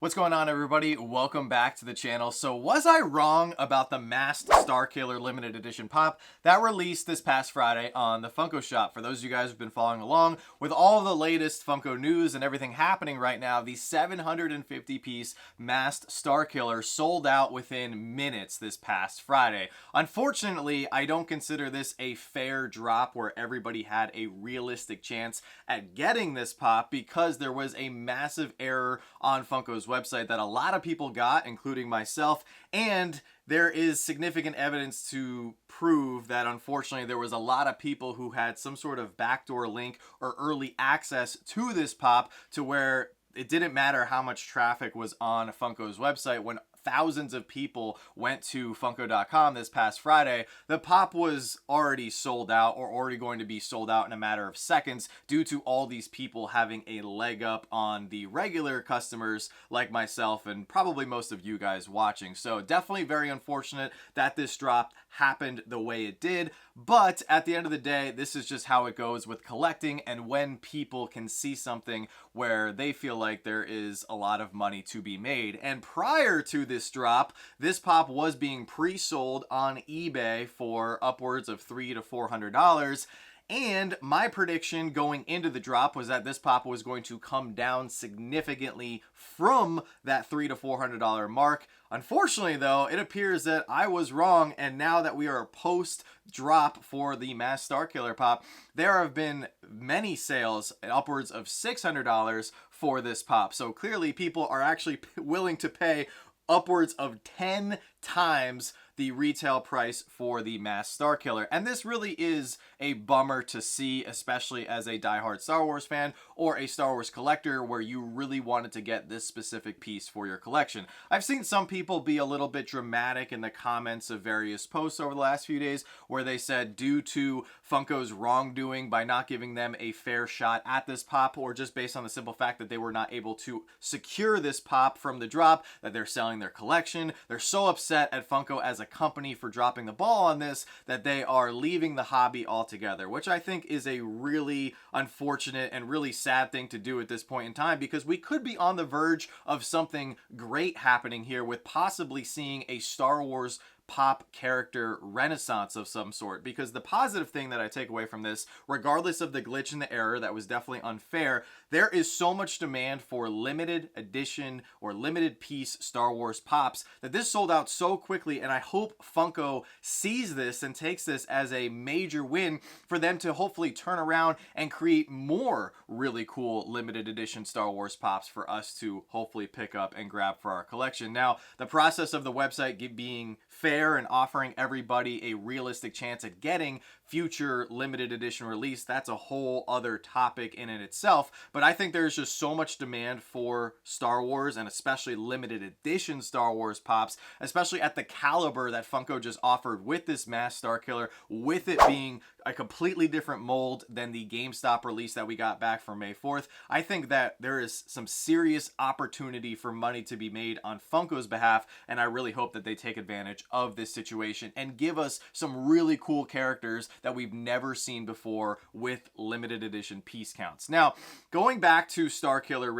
What's going on, everybody? Welcome back to the channel. So was I wrong about the Masked Starkiller limited edition pop that released this past Friday on the Funko Shop? For those of you guys who've been following along with all the latest Funko news and everything happening right now, the 750 piece Masked Starkiller sold out within minutes this past Friday. Unfortunately, I don't consider this a fair drop where everybody had a realistic chance at getting this pop because there was a massive error on Funko's website that a lot of people got, including myself, and there is significant evidence to prove that unfortunately there was a lot of people who had some sort of backdoor link or early access to this pop to where it didn't matter how much traffic was on Funko's website. When thousands of people went to Funko.com this past Friday, the pop was already sold out or already going to be sold out in a matter of seconds due to all these people having a leg up on the regular customers like myself and probably most of you guys watching. So definitely very unfortunate that this drop happened the way it did, but at the end of the day, this is just how it goes with collecting and when people can see something where they feel like there is a lot of money to be made. And prior to this drop, this pop was being pre-sold on eBay for upwards of $300 to $400. And my prediction going into the drop was that this pop was going to come down significantly from that $300 to $400 mark. Unfortunately, though, it appears that I was wrong, and now that we are post-drop for the Masked Starkiller pop, there have been many sales at upwards of $600 for this pop. So clearly people are actually willing to pay upwards of 10 times the retail price for the Masked Starkiller. And this really is a bummer to see, especially as a diehard Star Wars fan or a Star Wars collector where you really wanted to get this specific piece for your collection. I've seen some people be a little bit dramatic in the comments of various posts over the last few days where they said due to Funko's wrongdoing by not giving them a fair shot at this pop, or just based on the simple fact that they were not able to secure this pop from the drop, that they're selling their collection. They're so upset at Funko as a company for dropping the ball on this that they are leaving the hobby altogether, which I think is a really unfortunate and really sad thing to do at this point in time, because we could be on the verge of something great happening here with possibly seeing a Star Wars pop character renaissance of some sort. Because the positive thing that I take away from this, regardless of the glitch and the error that was definitely unfair, there is so much demand for limited edition or limited piece Star Wars pops that this sold out so quickly, and I hope Funko sees this and takes this as a major win for them to hopefully turn around and create more really cool limited edition Star Wars pops for us to hopefully pick up and grab for our collection. Now, the process of the website being fair and offering everybody a realistic chance at getting future limited edition release, that's a whole other topic in and itself. But I think there's just so much demand for Star Wars, and especially limited edition Star Wars pops, especially at the caliber that Funko just offered with this Masked Starkiller, with it being a completely different mold than the GameStop release that we got back for May 4th. I think that there is some serious opportunity for money to be made on Funko's behalf, and I really hope that they take advantage of this situation and give us some really cool characters that we've never seen before with limited edition piece counts. Now, going back to Starkiller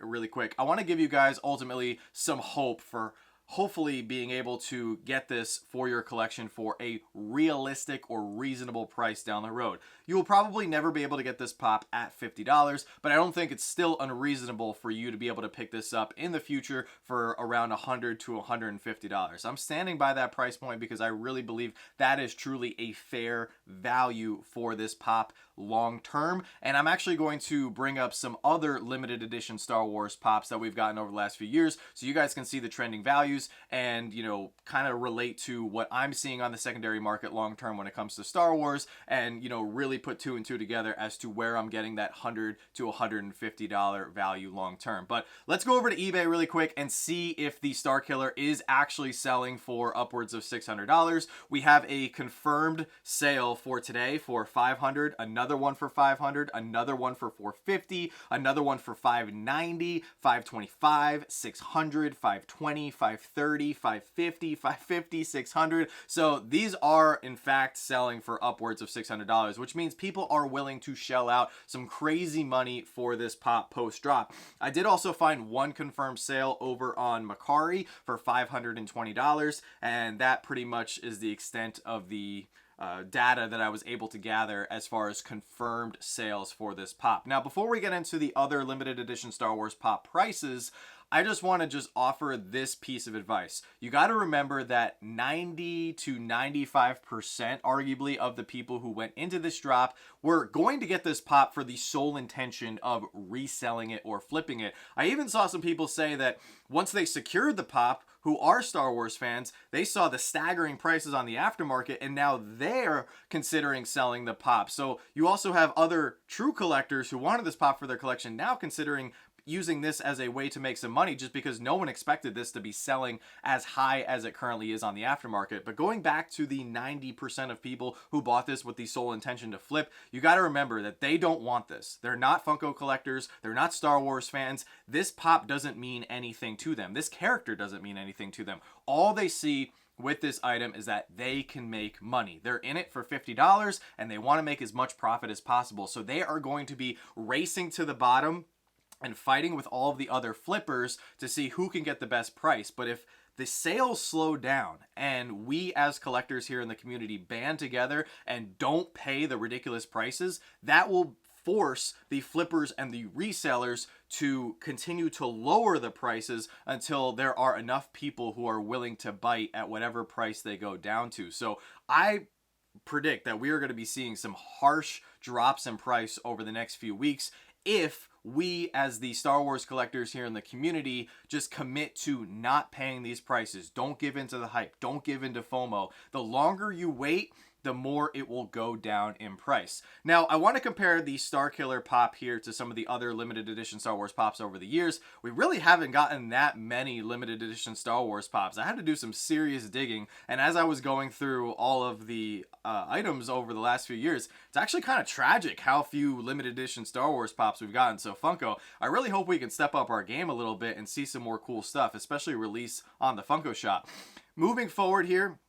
really quick, I want to give you guys ultimately some hope for hopefully being able to get this for your collection for a realistic or reasonable price down the road. You will probably never be able to get this pop at $50, but I don't think it's still unreasonable for you to be able to pick this up in the future for around $100 to $150. I'm standing by that price point because I really believe that is truly a fair value for this pop long term. And I'm actually going to bring up some other limited edition Star Wars pops that we've gotten over the last few years so you guys can see the trending values and, you know, kind of relate to what I'm seeing on the secondary market long term when it comes to Star Wars, and, you know, really put two and two together as to where I'm getting that $100 to $150 value long term. But let's go over to eBay really quick and see if the Starkiller is actually selling for upwards of $600. We have a confirmed sale for today for $500, another one for $500, another one for $450, another one for $590, $525, $600, $520, $530, 530, 550, 550, 600. So these are in fact selling for upwards of $600, which means people are willing to shell out some crazy money for this pop post drop. I did also find one confirmed sale over on Macari for $520, and that pretty much is the extent of the data that I was able to gather as far as confirmed sales for this pop. Now, before we get into the other limited edition Star Wars pop prices, I just want to just offer this piece of advice. You got to remember that 90 to 95% arguably of the people who went into this drop were going to get this pop for the sole intention of reselling it or flipping it. I even saw some people say that once they secured the pop, who are Star Wars fans, they saw the staggering prices on the aftermarket and now they're considering selling the pop. So you also have other true collectors who wanted this pop for their collection now considering using this as a way to make some money, just because no one expected this to be selling as high as it currently is on the aftermarket. But going back to the 90% of people who bought this with the sole intention to flip, you got to remember that they don't want this. They're not Funko collectors. They're not Star Wars fans. This pop doesn't mean anything to them. This character doesn't mean anything to them. All they see with this item is that they can make money. They're in it for $50 and they want to make as much profit as possible. So they are going to be racing to the bottom and fighting with all of the other flippers to see who can get the best price. But if the sales slow down and we as collectors here in the community band together and don't pay the ridiculous prices, that will force the flippers and the resellers to continue to lower the prices until there are enough people who are willing to bite at whatever price they go down to. So I predict that we are going to be seeing some harsh drops in price over the next few weeks if we as the Star Wars collectors here in the community just commit to not paying these prices. Don't give into the hype. Don't give into FOMO. The longer you wait, the more it will go down in price. Now, I want to compare the Starkiller pop here to some of the other limited edition Star Wars pops over the years. We really haven't gotten that many limited edition Star Wars pops. I had to do some serious digging, and as I was going through all of the items over the last few years, it's actually kind of tragic how few limited edition Star Wars pops we've gotten. So Funko, I really hope we can step up our game a little bit and see some more cool stuff, especially release on the Funko Shop. Moving forward here,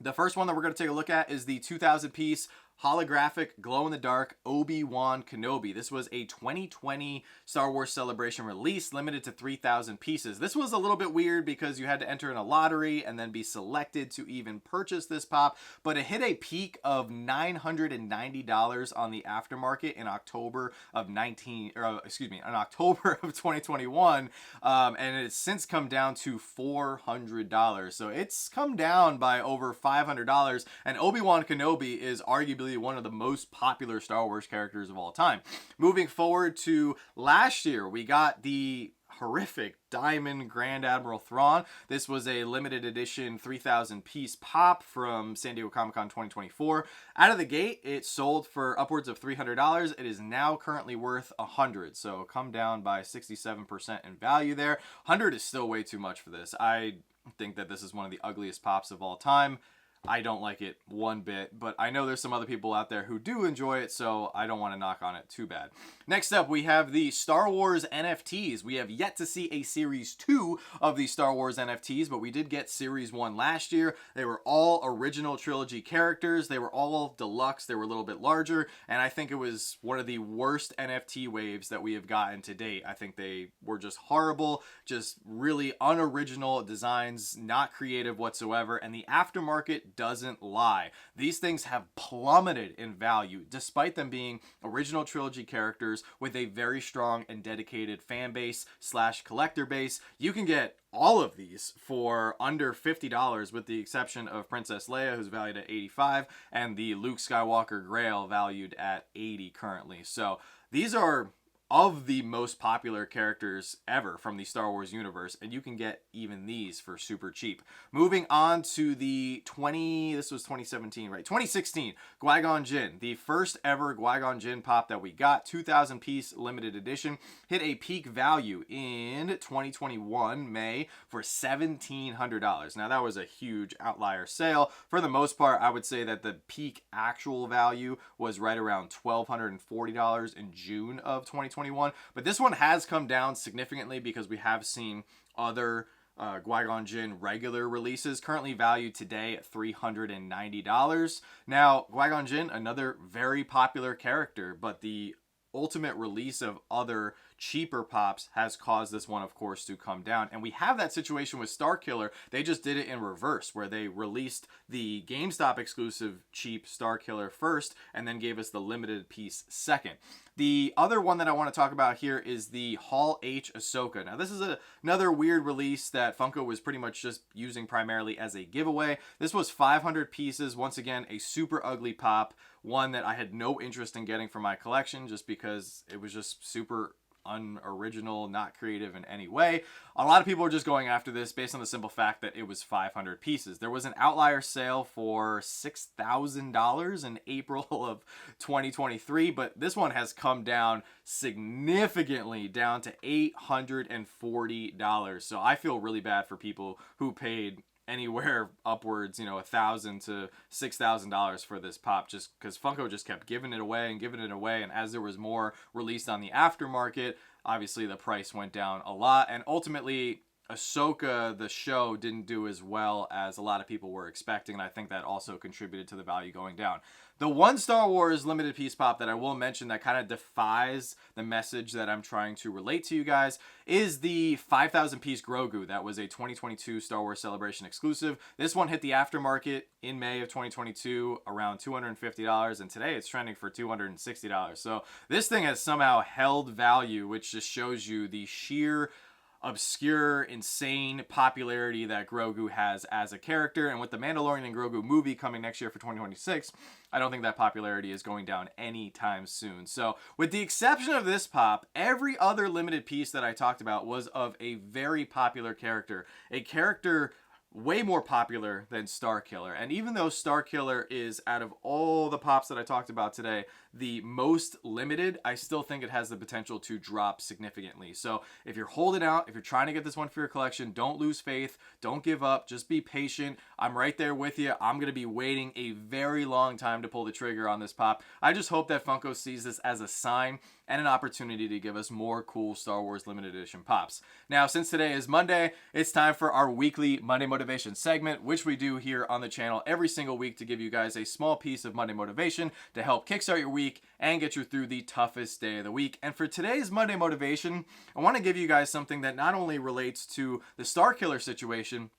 the first one that we're going to take a look at is the 2,000 piece holographic glow-in-the-dark Obi-Wan Kenobi. This was a 2020 Star Wars Celebration release, limited to 3,000 pieces. This was a little bit weird because you had to enter in a lottery and then be selected to even purchase this pop, but it hit a peak of $990 on the aftermarket in October of 2021, and it's since come down to $400. So it's come down by over $500, and Obi-Wan Kenobi is arguably one of the most popular Star Wars characters of all time. Moving forward to last year, we got the horrific Diamond Grand Admiral Thrawn. This was a limited edition 3,000 piece pop from San Diego Comic-Con 2024. Out of the gate, it sold for upwards of $300. It is now currently worth $100, so come down by 67% in value there. $100 is still way too much for this. I think that this is one of the ugliest pops of all time. I don't like it one bit, but I know there's some other people out there who do enjoy it, so I don't want to knock on it too bad. Next up, we have the Star Wars NFTs. We have yet to see a Series 2 of the Star Wars NFTs, but we did get Series 1 last year. They were all original trilogy characters. They were all deluxe. They were a little bit larger, and I think it was one of the worst NFT waves that we have gotten to date. I think they were just horrible, just really unoriginal designs, not creative whatsoever, and the aftermarket doesn't lie. These things have plummeted in value despite them being original trilogy characters with a very strong and dedicated fan base / collector base. You can get all of these for under $50 with the exception of Princess Leia, who's valued at $85, and the Luke Skywalker Grail valued at $80 currently. So these are of the most popular characters ever from the Star Wars universe, and you can get even these for super cheap. Moving on to the 2016 Qui-Gon Jinn, the first ever Qui-Gon Jinn pop that we got, 2,000 piece limited edition, hit a peak value in 2021 May for $1,700. Now that was a huge outlier sale. For the most part, I would say that the peak actual value was right around $1,240 in June of 2021. But this one has come down significantly because we have seen other Qui-Gon Jinn regular releases, currently valued today at $390. Now, Qui-Gon Jinn, another very popular character, but the ultimate release of other cheaper pops has caused this one, of course, to come down. And we have that situation with Starkiller. They just did it in reverse, where they released the GameStop exclusive cheap Starkiller first and then gave us the limited piece second. The other one that I want to talk about here is the Hall H Ahsoka. Now, this is another weird release that Funko was pretty much just using primarily as a giveaway. This was 500 pieces. Once again, a super ugly pop, one that I had no interest in getting for my collection just because it was just super unoriginal, not creative in any way. A lot of people are just going after this based on the simple fact that it was 500 pieces. There was an outlier sale for $6,000 in April of 2023, but this one has come down significantly, down to $840. So I feel really bad for people who paid anywhere upwards, $1,000 to $6,000 for this pop, just because Funko just kept giving it away and giving it away. And as there was more released on the aftermarket, obviously the price went down a lot. And ultimately, Ahsoka, the show, didn't do as well as a lot of people were expecting, and I think that also contributed to the value going down. The one Star Wars limited piece pop that I will mention that kind of defies the message that I'm trying to relate to you guys is the 5,000 piece Grogu. That was a 2022 Star Wars Celebration exclusive. This one hit the aftermarket in May of 2022 around $250, and today it's trending for $260. So this thing has somehow held value, which just shows you the sheer obscure, insane popularity that Grogu has as a character. And with the Mandalorian and Grogu movie coming next year for 2026, I don't think that popularity is going down anytime soon. So with the exception of this pop, every other limited piece that I talked about was of a very popular character, a character way more popular than Starkiller. And even though Starkiller is, out of all the pops that I talked about today, the most limited, I still think it has the potential to drop significantly. So if you're holding out, if you're trying to get this one for your collection, don't lose faith, don't give up, just be patient. I'm right there with you. I'm going to be waiting a very long time to pull the trigger on this pop. I just hope that Funko sees this as a sign and an opportunity to give us more cool Star Wars limited edition pops. Now, since today is Monday, it's time for our weekly Monday Motivation segment, which we do here on the channel every single week to give you guys a small piece of Monday motivation to help kickstart your week and get you through the toughest day of the week. And for today's Monday motivation, I want to give you guys something that not only relates to the Starkiller situation,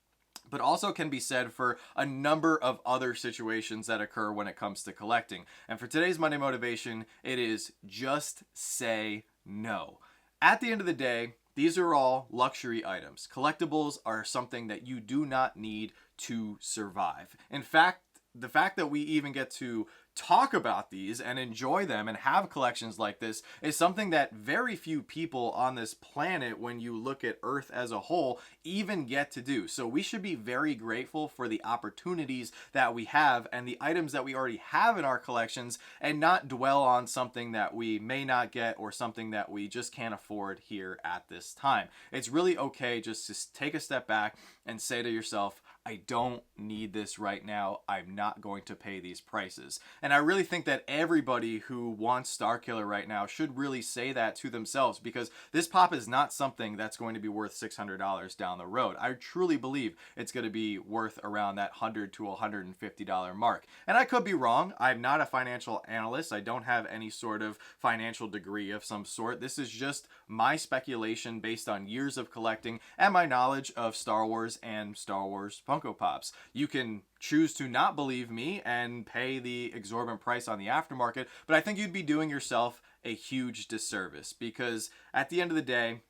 but also can be said for a number of other situations that occur when it comes to collecting. And for today's Monday motivation, it is just say no. At the end of the day, these are all luxury items. Collectibles are something that you do not need to survive. In fact, the fact that we even get to talk about these and enjoy them and have collections like this is something that very few people on this planet, when you look at Earth as a whole, even get to do. So we should be very grateful for the opportunities that we have and the items that we already have in our collections, and not dwell on something that we may not get or something that we just can't afford here at this time. It's really okay just to take a step back and say to yourself, I don't need this right now. I'm not going to pay these prices. And I really think that everybody who wants Starkiller right now should really say that to themselves, because this pop is not something that's going to be worth $600 down the road. I truly believe it's going to be worth around that $100 to $150 mark. And I could be wrong. I'm not a financial analyst. I don't have any sort of financial degree of some sort. This is just my speculation based on years of collecting and my knowledge of Star Wars and Star Wars Funko Pops. You can choose to not believe me and pay the exorbitant price on the aftermarket, but I think you'd be doing yourself a huge disservice, because at the end of the day,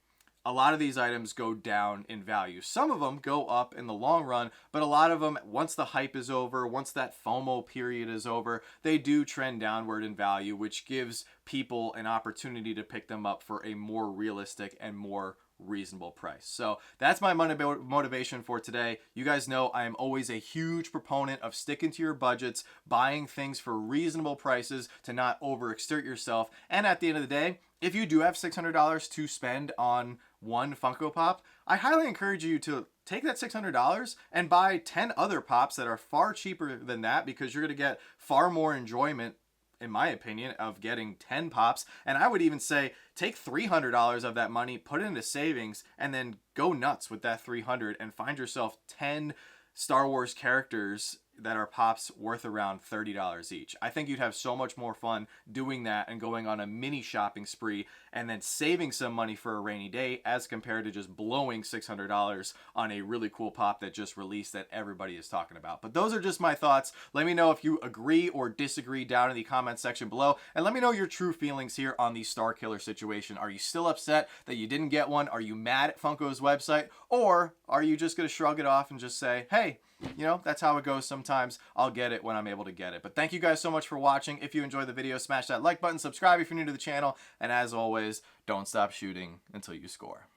a lot of these items go down in value. Some of them go up in the long run, but a lot of them, once the hype is over, once that FOMO period is over, they do trend downward in value, which gives people an opportunity to pick them up for a more realistic and more reasonable price. So that's my Monday motivation for today. You guys know I am always a huge proponent of sticking to your budgets, buying things for reasonable prices to not overexert yourself. And at the end of the day, if you do have $600 to spend on one Funko Pop, I highly encourage you to take that $600 and buy 10 other pops that are far cheaper than that, because you're going to get far more enjoyment in my opinion, of getting 10 pops. And I would even say take $300 of that money, put it into savings, and then go nuts with that 300 and find yourself 10 Star Wars characters that are pops worth around $30 each. I think you'd have so much more fun doing that and going on a mini shopping spree and then saving some money for a rainy day as compared to just blowing $600 on a really cool pop that just released that everybody is talking about. But those are just my thoughts. Let me know if you agree or disagree down in the comment section below, and let me know your true feelings here on the Starkiller situation. Are you still upset that you didn't get one? Are you mad at Funko's website? Or are you just going to shrug it off and just say, hey, you know, that's how it goes sometimes. I'll get it when I'm able to get it. But thank you guys so much for watching. If you enjoyed the video, smash that like button, subscribe if you're new to the channel, and as always, don't stop shooting until you score.